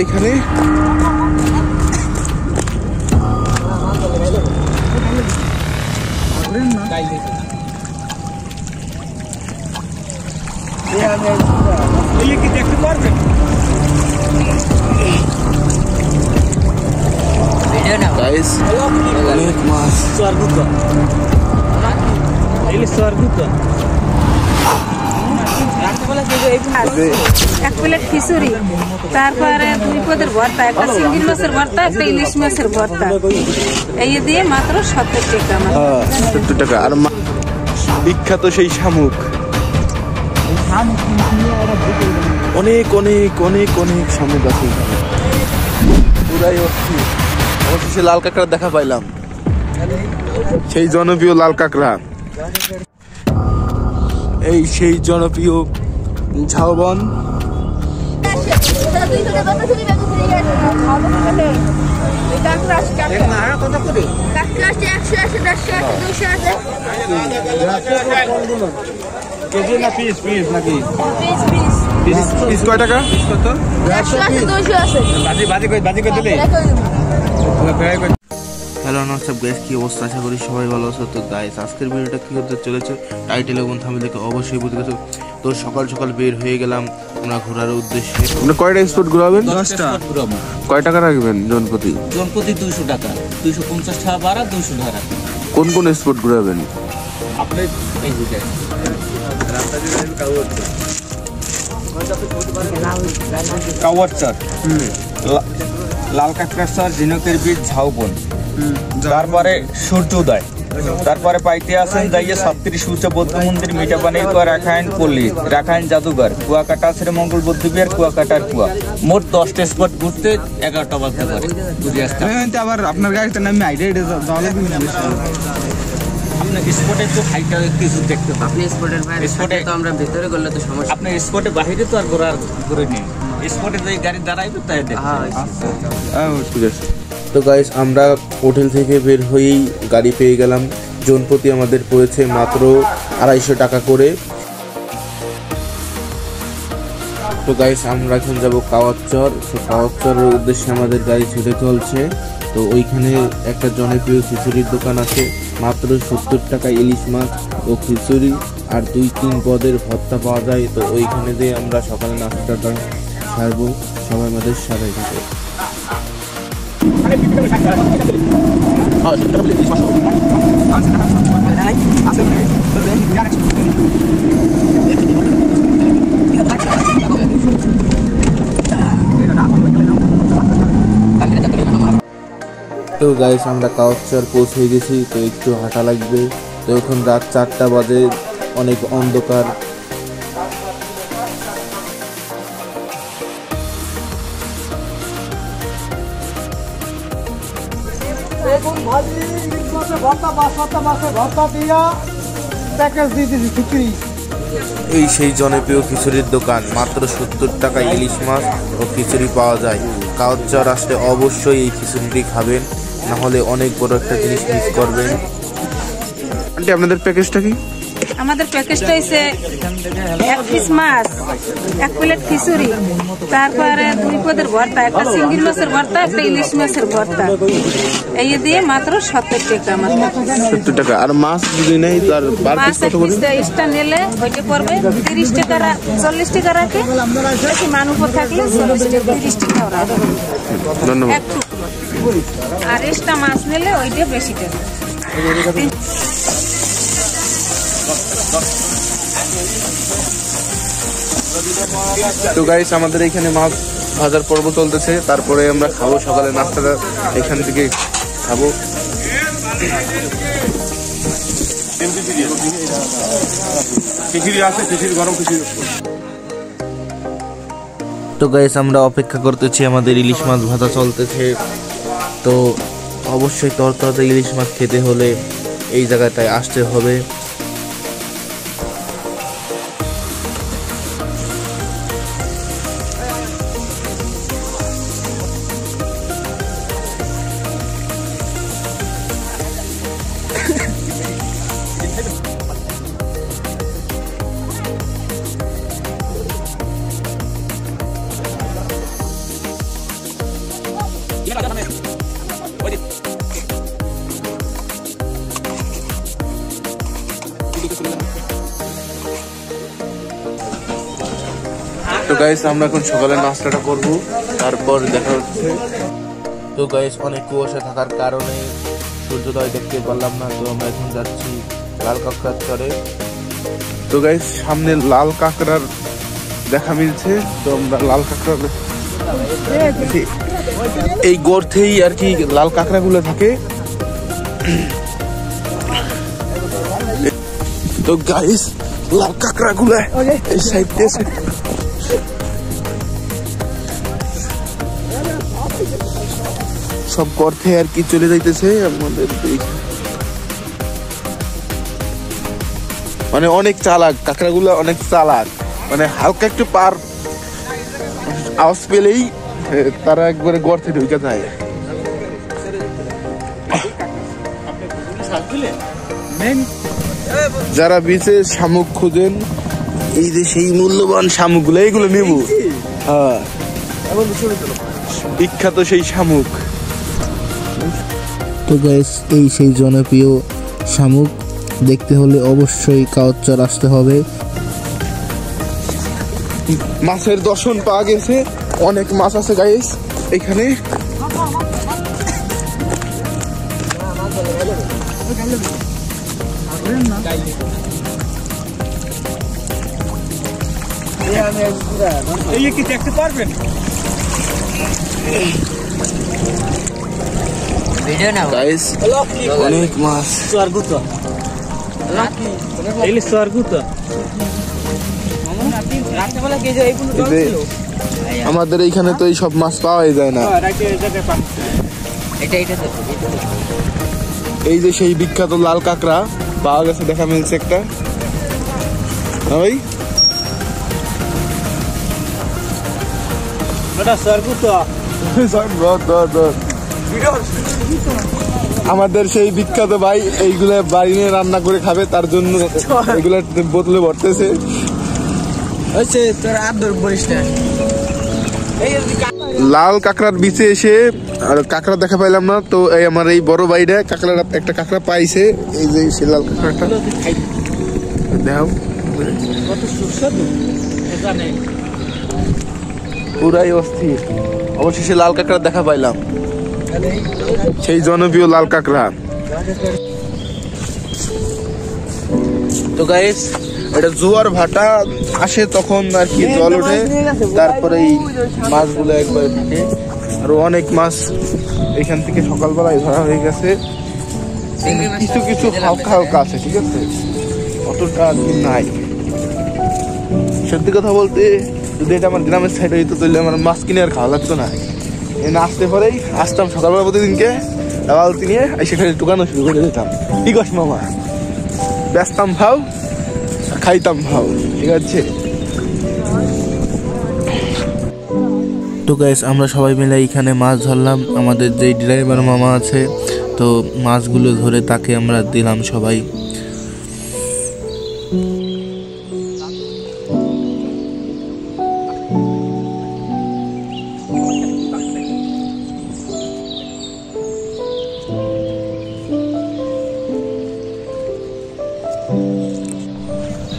এখানে কি দেখতে পারবেন? গাইস অনেক মাছ। এক প্লেট খিচুড়ি, তারপরে 2 পদের ভর্তা, একটা চিংড়ি মাছের ভর্তা, একটা ইলিশ মাছের ভর্তা, এই দিয়ে মাত্র 70 টাকা। 70 টাকা। আর বিখ্যাত সেই শামুক, অনেক অনেক অনেক অনেক শামুক আছে পুরাই অস্থির। অবশেষে লাল কাঁকড়া দেখা পাইলাম, সেই জনপ্রিয় লাল কাঁকড়া। এই সেই জনপ্রিয় ঝাউবন। কেজি না পিস? পিস নাকি পিস কয় টাকা? কত? 100 আছে। বাজি করে দিলে। হ্যালো নমস্কার গাইস, কি অবস্থা? আশা করি সবাই ভালো আছে। তো গাইস আজকের ভিডিওটা কি হতে চলেছে টাইটেল এবং থাম্বনেল দেখে অবশ্যই বুঝতে গেছো। তো সকাল সকাল বের হয়ে গেলাম আমরা ঘোরার উদ্দেশ্যে। আপনি কয়টা স্পট ঘোরাবেন? 10টা। কয় টাকা রাখবেন জনপ্রতি? জনপ্রতি 200 টাকা, 250 টাকা ভাড়া, 200 টাকা। কোন কোন স্পট ঘোরাবেন? আপনি এই বুঝে কাওয়ার চর, লাল কাঁকড়ার চর, ঝিনুকের বীজ, ঝাউবন, তারপরে সূর্যোদয়, তারপরে পাইতে আছেন যাইয়ে 36 সূর্য বৌদ্ধ মন্দির, মিঠাপানির কুয়া, রাখাইন পল্লী, রাখাইন জাদুঘর, কুয়াকাটা শ্রীমঙ্গল বৌদ্ধবিহার, কুয়াকাটার কুয়া। মোট 10টা স্পট ঘুরতে 11টা বাজতে পারে ঘুরে আসতে। আবার আপনার গাড়িতে নামে আইডিয়া আপনার স্পটে তো হাইটা কিছু দেখতে পাবেন। আপনি স্পটের বাইরে স্পটে তো আমরা ভিতরে করলে তো সমস্যা। আপনি স্পটে বাইরে তো আর ঘুরে নেই, স্পটে যে গাড়ি দাঁড়াইবে তাই দেখবেন। ঠিক আছে। তো গাইস আমরা হোটেল থেকে বের হয়েই গাড়ি পেয়ে গেলাম। জনপ্রতি আমাদের পড়েছে মাত্র 250 টাকা করে। তো গাইস আমরা এখন যাবো কাওয়ারচর। তো কাওয়ারচরের উদ্দেশ্যে আমাদের গাড়ি ছুটে চলছে। তো ওইখানে একটা জনপ্রিয় খিচুড়ির দোকান আছে, মাত্র 70 টাকা ইলিশ মাছ ও খিচুড়ি আর 2-3 পদের ভর্তা পাওয়া যায়। তো ওইখানে দিয়ে আমরা সকালে নাস্তাটা সারবো, সবাই আমাদের সাথে থাকে। তো গাইস আমরা কাওয়ারচর পৌঁছে গেছি। তো একটু হাঁটা লাগবে। তো এখন রাত 4টা বাজে, অনেক অন্ধকার। এই সেই জনপ্রিয় খিচুড়ির দোকান, মাত্র 70 টাকা ইলিশ মাছ ও খিচুড়ি পাওয়া যায়। কাওয়ারচর আসলে অবশ্যই এই খিচুড়িটি খাবেন, না হলে অনেক বড় একটা জিনিস মিস করবেন। আন্টি আপনাদের প্যাকেজটা কি? আমাদের প্যাকেজটা হচ্ছে 1 পিস মাছ, 1 প্লেট খিচুড়ি, তারপরে 2 পদের ভর্তা, একটা চিংড়ি মাছের ভর্তা, একটা ইলিশ মাছের ভর্তা, এই দিয়ে মাত্র 70 টাকা। 70 টাকা। আর মাছ যদি নেই তার পার পিস কত করে? মাছটা নিলে ওইটা পড়বে 30 টাকা, 40 টাকা রাখে। বেশি মান উপর থাকলে 30 টাকা রাখে। ধন্যবাদ। আর এক্সট্রা মাছ নিলে ওইটা বেশি টাকা। তো গাইস আমাদের এখানে মাছ ভাজার পর্ব চলতেছে, তারপরে আমরা খাবো সকালে নাস্তাটা এখান থেকে খাবো। তো গাইস আমরা অপেক্ষা করতেছি, আমাদের ইলিশ মাছ ভাজা চলতেছে। তো অবশ্যই তরতাজা ইলিশ মাছ খেতে হলে এই জায়গাটায় আসতে হবে। তো গাইস আমরা এখন সকালে নাস্তাটা করব, তারপর দেখা হচ্ছে। তো গাইস অনেক কুয়াশা থাকার কারণে সূর্যোদয় দেখতে পারলাম না, তো আমরা এখন যাচ্ছি লাল কাঁকড়ার চরে। তো গাইস সামনে লাল কাঁকড়ার দেখা মিলছে, তো আমরা লাল কাঁকড়ার এই গর্তেই আর কি লাল কাঁকড়া গুলো থাকে। তো গাইস লাল কাঁকড়া গুলো এই সাইড দিয়ে সব গর্তে আর কি চলে যাইতেছে আমাদের। মানে অনেক চালাক কাঁকড়া গুলো, অনেক চালাক, মানে হালকা একটু পার আওয়াজ পেলেই তারা একবারে গর্তে ঢুকে যায়। যারা বিচে শামুক খুঁজেন, এই যে সেই মূল্যবান শামুক গুলো, এইগুলো নেব। হ্যাঁ, বিখ্যাত সেই শামুক। তো গাইস এই সেই জনপ্রিয় শামুক দেখতে হলে অবশ্যই কাওয়াচর আসতে হবে। মাছের দর্শন পাওয়া গেছে, অনেক মাছ আছে গাইস এখানে। কি দেখতে পারবেন? ভিডিও না গাইস অনেক মাছ। আমাদের এইখানে তো এই সব মাছ পাওয়াই যায় না। এই যে সেই বিখ্যাত লাল কাঁকড়া পাওয়া গেছে, দেখা মিলছে একটা। ভাই আমাদের সেই বিখ্যাত ভাই এইগুলা বাড়ি নিয়ে রান্না করে খাবে, তার জন্য এগুলা বোতলে ভরতেছে। লাল কাঁকড়ার বিচে এসে আর কাঁকড়া দেখা পাইলাম না, তো এই আমার এই বড় ভাইটা কাঁকড়া একটা কাঁকড়া পাইছে। এই যে সে লাল কাঁকড়াটা দেখো, পুরাই অস্থির। অবশেষে লাল কাঁকড়া দেখা পাইলাম, সেই জনপ্রিয় লাল কাঁকড়া। তো গাইস এটা জোয়ার ভাটা আসে তখন আর কি জল ওঠে, তারপরে এই মাছগুলো একবার থাকে। আরো অনেক মাছ এখান থেকে সকালবেলায় ধরা হয়ে গেছে। কিছু কিছু হালকা হালকা আছে, ঠিক আছে, অতটা আর কি নাই। সত্যি কথা বলতে যদি এটা আমার গ্রামের সাইডে হইতো তাহলে আমার মাছ কিনে আর খাওয়া লাগতো না। এনে আসতে পরেই আসতাম সকালবেলা প্রতিদিনকে, বালতি নিয়ে সেখানে টুকানো শুরু করে দিতাম। ঠিক আছে মামা, ব্যস্তাম ভাও, খাইতাম ভাও, ঠিক আছে। তো গাইস আমরা সবাই মিলে এখানে মাছ ধরলাম। আমাদের যে ড্রাইভার মামা আছে, তো মাছগুলো ধরে তাকে আমরা দিলাম সবাই।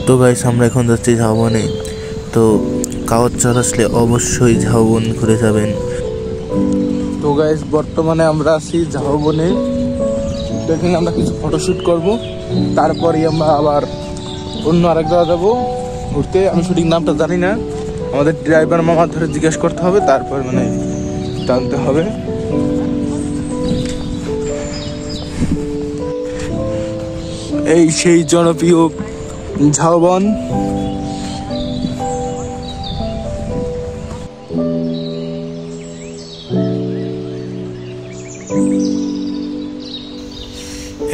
তো গাইস আমরা এখন যাচ্ছি ঝাউবনে। তো কাওয়াচর আসলে অবশ্যই ঝাউবন ঘুরে যাবেন। তো গাইস বর্তমানে আমরা আছি ঝাউবনে, এখানে আমরা কিছু ফটোশুট করব, তারপরে আমরা আবার অন্য আরেক জায়গা যাবো ঘুরতে। আমি শুটিং নামটা জানি না, আমাদের ড্রাইভার মামা ধরে জিজ্ঞেস করতে হবে, তারপর মানে জানতে হবে। এই সেই জনপ্রিয় ঝাউবন।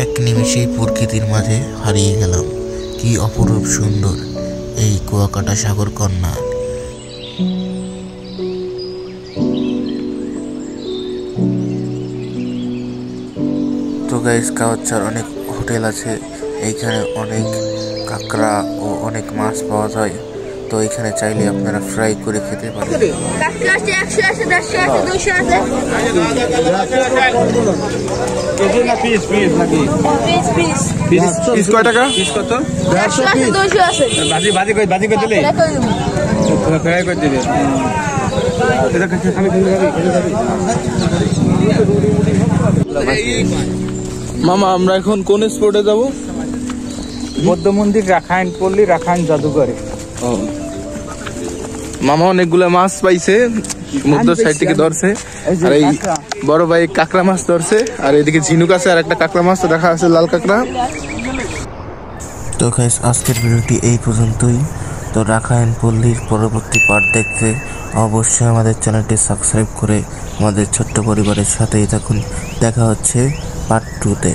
এক নিমেষেই প্রকৃতির মাঝে হারিয়ে গেলাম। কি অপরূপ সুন্দর এই কুয়াকাটা সাগর কন্যা। তো গাইস কাওয়াচর অনেক হোটেল আছে, এইখানে অনেক কাঁকড়া ও অনেক মাছ পাওয়া যায়। তো এখানে চাইলে আপনারা ফ্রাই করে খেতে পারেন। কাঁকড়া আছে 100 আছে 150 আছে 200 আছে। পিস কয় টাকা? 100 আছে 200 আছে। বাজি করে দিলে ফ্রাই করে দিলে মামা আমরা এখন কোন স্পটে যাব? বৌদ্ধ মন্দির, রাখাইন পল্লী, রাখাইন জাদুঘরে। মামা অনেকগুলা মাছ পাইছে, সমুদ্র সাইড থেকে ধরছে। আর এই বড় ভাই কাঁকড়া মাছ ধরছে, আর এদিকে ঝিনুক আছে আর একটা কাঁকড়া মাছ দেখা আছে, লাল কাঁকড়া। তো গাইস আজকের ভিডিওটি এই পর্যন্তই। তো রাখাইন পল্লীর পরবর্তী পার্ট দেখতে অবশ্যই আমাদের চ্যানেলটি সাবস্ক্রাইব করে আমাদের ছোট্ট পরিবারের সাথেই থাকুন। দেখা হচ্ছে পার্ট 2-তে।